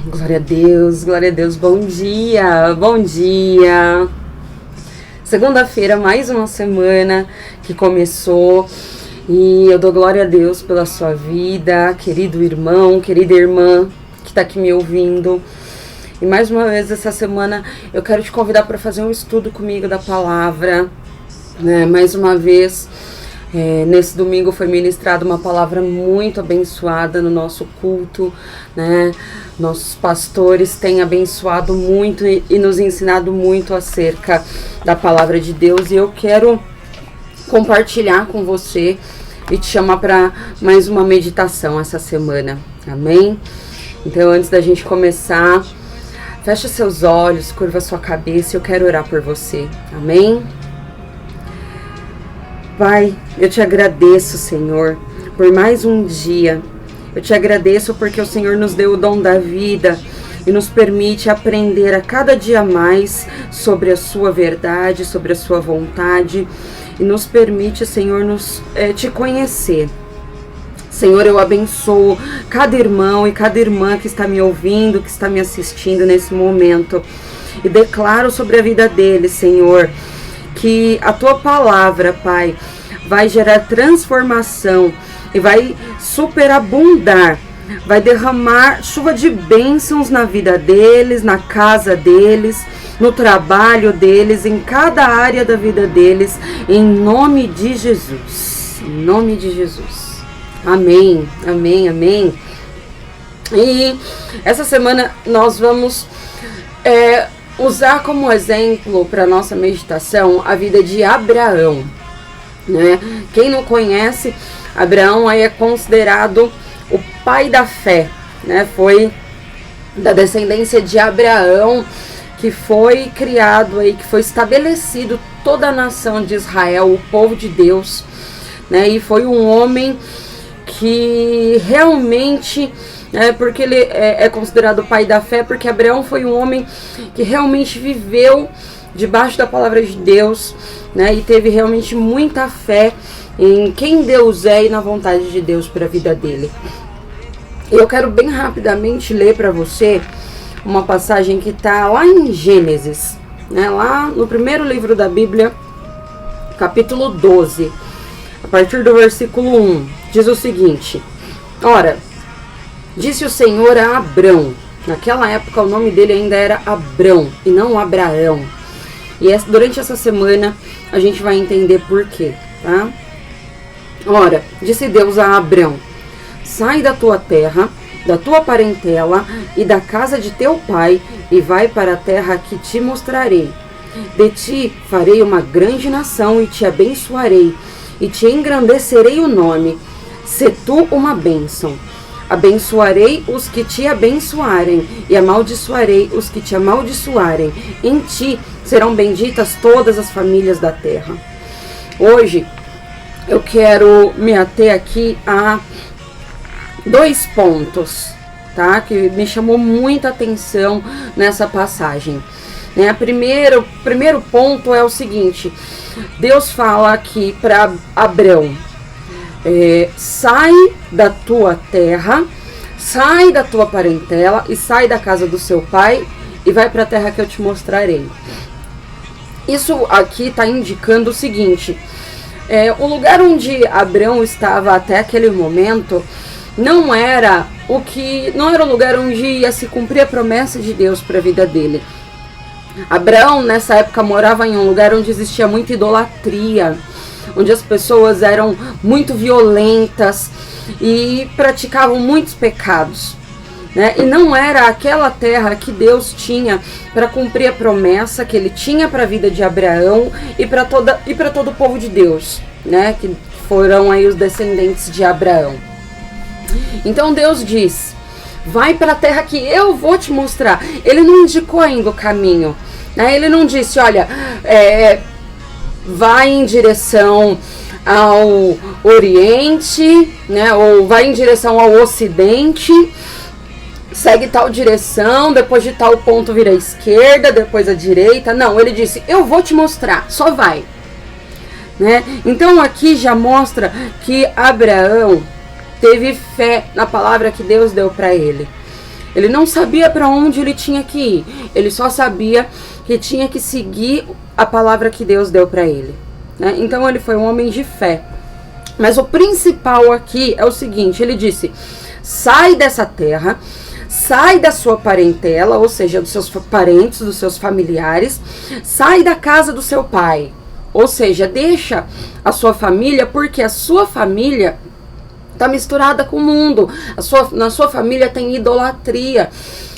Glória a Deus, bom dia. Segunda-feira, mais uma semana que começou e eu dou glória a Deus pela sua vida, querido irmão, querida irmã que está aqui me ouvindo. E mais uma vez essa semana eu quero te convidar para fazer um estudo comigo da palavra, né? Mais uma vez, nesse domingo foi ministrada uma palavra muito abençoada no nosso culto, né? Nossos pastores têm abençoado muito e nos ensinado muito acerca da palavra de Deus, e eu quero compartilhar com você e te chamar para mais uma meditação essa semana, amém? Então, antes da gente começar, fecha seus olhos, curva sua cabeça, eu quero orar por você, amém? Pai, eu te agradeço, Senhor, por mais um dia. Eu te agradeço porque o Senhor nos deu o dom da vida e nos permite aprender a cada dia mais sobre a sua verdade, sobre a sua vontade, e nos permite, Senhor, te conhecer. Senhor, eu abençoo cada irmão e cada irmã que está me ouvindo, que está me assistindo nesse momento, e declaro sobre a vida deles, Senhor, que a tua palavra, Pai, vai gerar transformação e vai superabundar, vai derramar chuva de bênçãos na vida deles, na casa deles, no trabalho deles, em cada área da vida deles, em nome de Jesus. Em nome de Jesus. Amém, amém, amém. E essa semana nós vamos usar como exemplo para nossa meditação a vida de Abraão, né? Quem não conhece, Abraão aí é considerado o pai da fé, né? Foi da descendência de Abraão que foi criado aí, que foi estabelecido toda a nação de Israel, o povo de Deus, né? E foi um homem que realmente, porque ele é considerado o pai da fé, porque Abraão foi um homem que realmente viveu debaixo da palavra de Deus, né? E teve realmente muita fé em quem Deus é e na vontade de Deus para a vida dele. Eu quero bem rapidamente ler para você uma passagem que está lá em Gênesis, né? Lá no primeiro livro da Bíblia, capítulo 12, a partir do versículo 1, diz o seguinte: Ora, disse o Senhor a Abrão. Naquela época o nome dele ainda era Abrão e não Abraão. E durante essa semana a gente vai entender por quê, tá? Ora, disse Deus a Abrão: sai da tua terra, da tua parentela e da casa de teu pai, e vai para a terra que te mostrarei. De ti farei uma grande nação e te abençoarei, e te engrandecerei o nome. Se tu uma bênção. Abençoarei os que te abençoarem, e amaldiçoarei os que te amaldiçoarem. Em ti serão benditas todas as famílias da terra. Hoje eu quero me ater aqui a 2 pontos, tá? Que me chamou muita atenção nessa passagem. O primeiro ponto é o seguinte: Deus fala aqui para Abrão: sai da tua terra, sai da tua parentela e sai da casa do seu pai e vai para a terra que eu te mostrarei. Isso aqui está indicando o seguinte: o lugar onde Abrão estava até aquele momento não era o lugar onde ia se cumprir a promessa de Deus para a vida dele. Abraão nessa época morava em um lugar onde existia muita idolatria, onde as pessoas eram muito violentas e praticavam muitos pecados, né? E não era aquela terra que Deus tinha para cumprir a promessa que ele tinha para a vida de Abraão e para todo o povo de Deus, né? Que foram aí os descendentes de Abraão. Então Deus diz: vai para a terra que eu vou te mostrar. Ele não indicou ainda o caminho, né? Ele não disse: olha, vai em direção ao Oriente, né? Ou vai em direção ao Ocidente, segue tal direção, depois de tal ponto vira à esquerda, depois à direita. Não, ele disse: eu vou te mostrar, só vai, né? Então aqui já mostra que Abraão teve fé na palavra que Deus deu para ele. Ele não sabia para onde ele tinha que ir. Ele só sabia que tinha que seguir a palavra que Deus deu para ele, né? Então ele foi um homem de fé. Mas o principal aqui é o seguinte, ele disse: sai dessa terra, sai da sua parentela, ou seja, dos seus parentes, dos seus familiares, sai da casa do seu pai, ou seja, deixa a sua família, porque a sua família está misturada com o mundo, na sua família tem idolatria,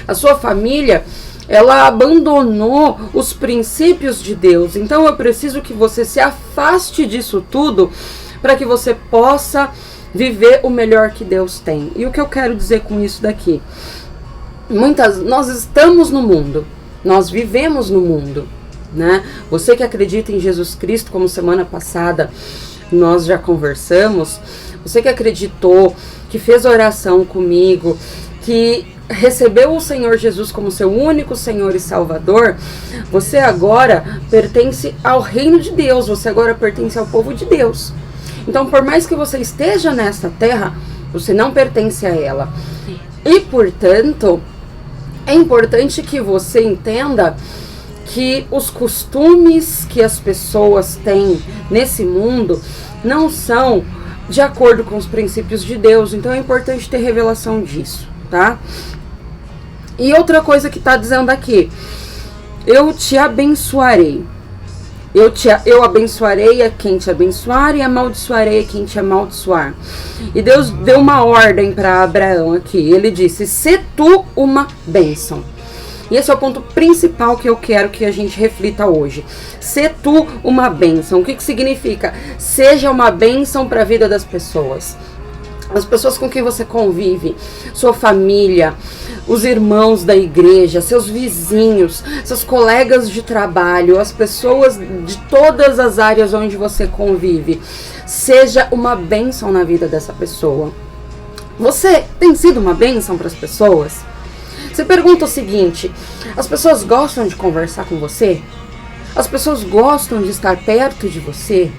a sua família, ela abandonou os princípios de Deus. Então eu preciso que você se afaste disso tudo, para que você possa viver o melhor que Deus tem. E o que eu quero dizer com isso daqui? Nós estamos no mundo, nós vivemos no mundo, né? Você que acredita em Jesus Cristo, como semana passada nós já conversamos, você que acreditou, que fez oração comigo, que recebeu o Senhor Jesus como seu único Senhor e Salvador, você agora pertence ao reino de Deus, você agora pertence ao povo de Deus. Então, por mais que você esteja nesta terra, você não pertence a ela. E, portanto, é importante que você entenda que os costumes que as pessoas têm nesse mundo não são de acordo com os princípios de Deus. Então, é importante ter revelação disso, tá? E outra coisa que está dizendo aqui: eu te abençoarei. Eu abençoarei a quem te abençoar e amaldiçoarei a quem te amaldiçoar. E Deus deu uma ordem para Abraão aqui. Ele disse: se tu uma bênção. E esse é o ponto principal que eu quero que a gente reflita hoje. Se tu uma bênção. O que significa? Seja uma bênção para a vida das pessoas. As pessoas com quem você convive, sua família, os irmãos da igreja, seus vizinhos, seus colegas de trabalho, as pessoas de todas as áreas onde você convive. Seja uma bênção na vida dessa pessoa. Você tem sido uma bênção para as pessoas? Você pergunta o seguinte: as pessoas gostam de conversar com você? As pessoas gostam de estar perto de você?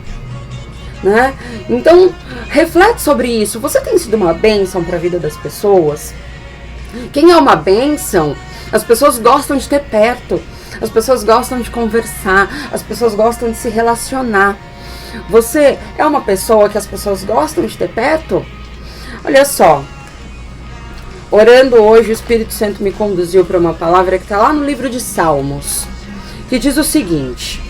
Né? Então, reflete sobre isso. Você tem sido uma bênção para a vida das pessoas? Quem é uma bênção, as pessoas gostam de ter perto, as pessoas gostam de conversar, as pessoas gostam de se relacionar. Você é uma pessoa que as pessoas gostam de ter perto? Olha só, orando hoje, o Espírito Santo me conduziu para uma palavra que está lá no livro de Salmos, que diz o seguinte: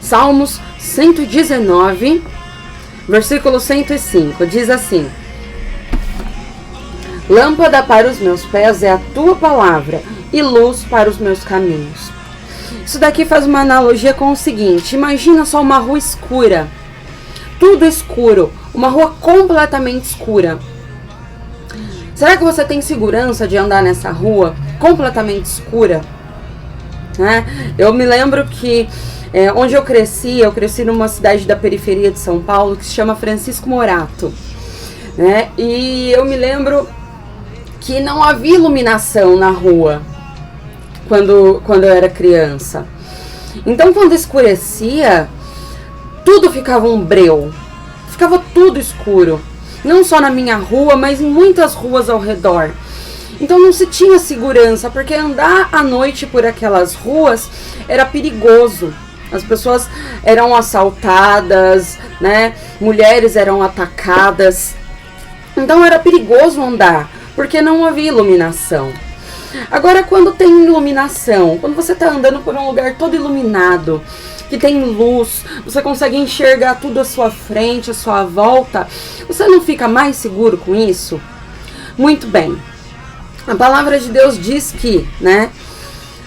Salmos 119, versículo 105, diz assim: lâmpada para os meus pés é a tua palavra e luz para os meus caminhos. Isso daqui faz uma analogia com o seguinte: imagina só uma rua escura, tudo escuro, uma rua completamente escura. Será que você tem segurança de andar nessa rua completamente escura? Né? Eu me lembro que onde eu cresci numa cidade da periferia de São Paulo que se chama Francisco Morato, né? E eu me lembro que não havia iluminação na rua quando eu era criança. Então, quando escurecia, tudo ficava um breu, ficava tudo escuro, não só na minha rua, mas em muitas ruas ao redor. Então não se tinha segurança, porque andar à noite por aquelas ruas era perigoso. As pessoas eram assaltadas, né? Mulheres eram atacadas. Então era perigoso andar, porque não havia iluminação. Agora, quando tem iluminação, quando você está andando por um lugar todo iluminado, que tem luz, você consegue enxergar tudo à sua frente, à sua volta, você não fica mais seguro com isso? Muito bem. A palavra de Deus diz que, né?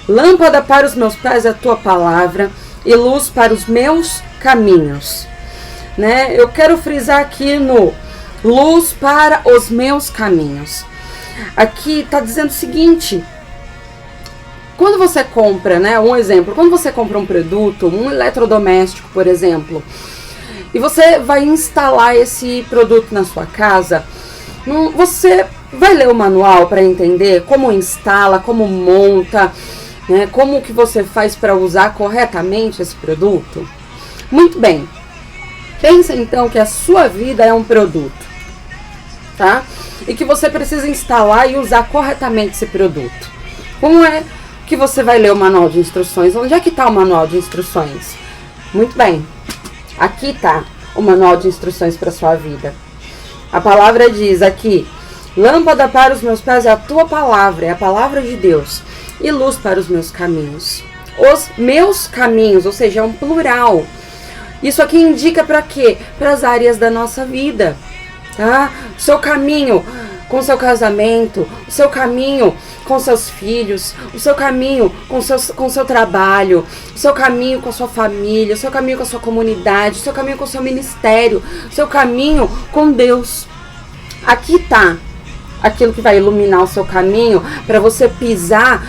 Lâmpada para os meus pés é a tua palavra e luz para os meus caminhos, né? Eu quero frisar aqui no luz para os meus caminhos. Aqui está dizendo o seguinte: quando você compra, né, um exemplo, quando você compra um produto, um eletrodoméstico, por exemplo, e você vai instalar esse produto na sua casa, você vai ler o manual para entender como instala, como monta, né, como que você faz para usar corretamente esse produto? Muito bem. Pensa então que a sua vida é um produto. tá? E que você precisa instalar e usar corretamente esse produto. Como é que você vai ler o manual de instruções? Onde é que está o manual de instruções? Muito bem, aqui está o manual de instruções para sua vida. A palavra diz aqui: lâmpada para os meus pés é a tua palavra, é a palavra de Deus, e luz para os meus caminhos. Os meus caminhos, ou seja, é um plural. Isso aqui indica para quê? Para as áreas da nossa vida, tá? O seu caminho com o seu casamento, o seu caminho com seus filhos, o seu caminho com o seu trabalho, o seu caminho com a sua família, o seu caminho com a sua comunidade, o seu caminho com o seu ministério, o seu caminho com Deus. Aqui está aquilo que vai iluminar o seu caminho para você pisar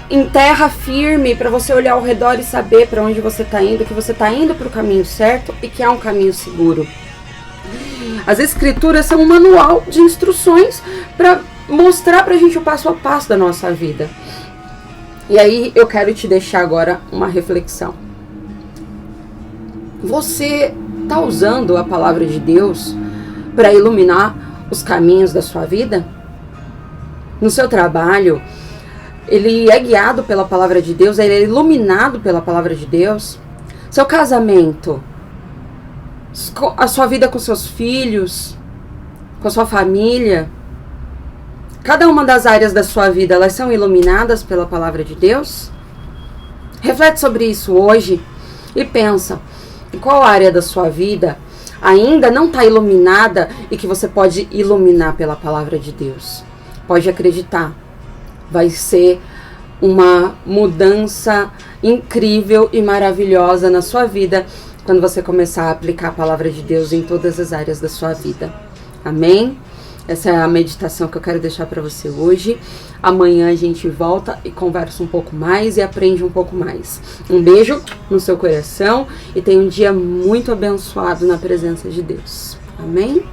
em terra firme, para você olhar ao redor e saber para onde você está indo, que você está indo para o caminho certo e que é um caminho seguro. As escrituras são um manual de instruções para mostrar pra gente o passo a passo da nossa vida. E aí eu quero te deixar agora uma reflexão. Você está usando a palavra de Deus para iluminar os caminhos da sua vida? No seu trabalho, ele é guiado pela palavra de Deus, ele é iluminado pela palavra de Deus? Seu casamento, a sua vida com seus filhos, com a sua família, cada uma das áreas da sua vida, elas são iluminadas pela palavra de Deus? Reflete sobre isso hoje e pensa em qual área da sua vida ainda não está iluminada e que você pode iluminar pela palavra de Deus. Pode acreditar, vai ser uma mudança incrível e maravilhosa na sua vida quando você começar a aplicar a palavra de Deus em todas as áreas da sua vida. Amém? Essa é a meditação que eu quero deixar para você hoje. Amanhã a gente volta e conversa um pouco mais e aprende um pouco mais. Um beijo no seu coração e tenha um dia muito abençoado na presença de Deus. Amém?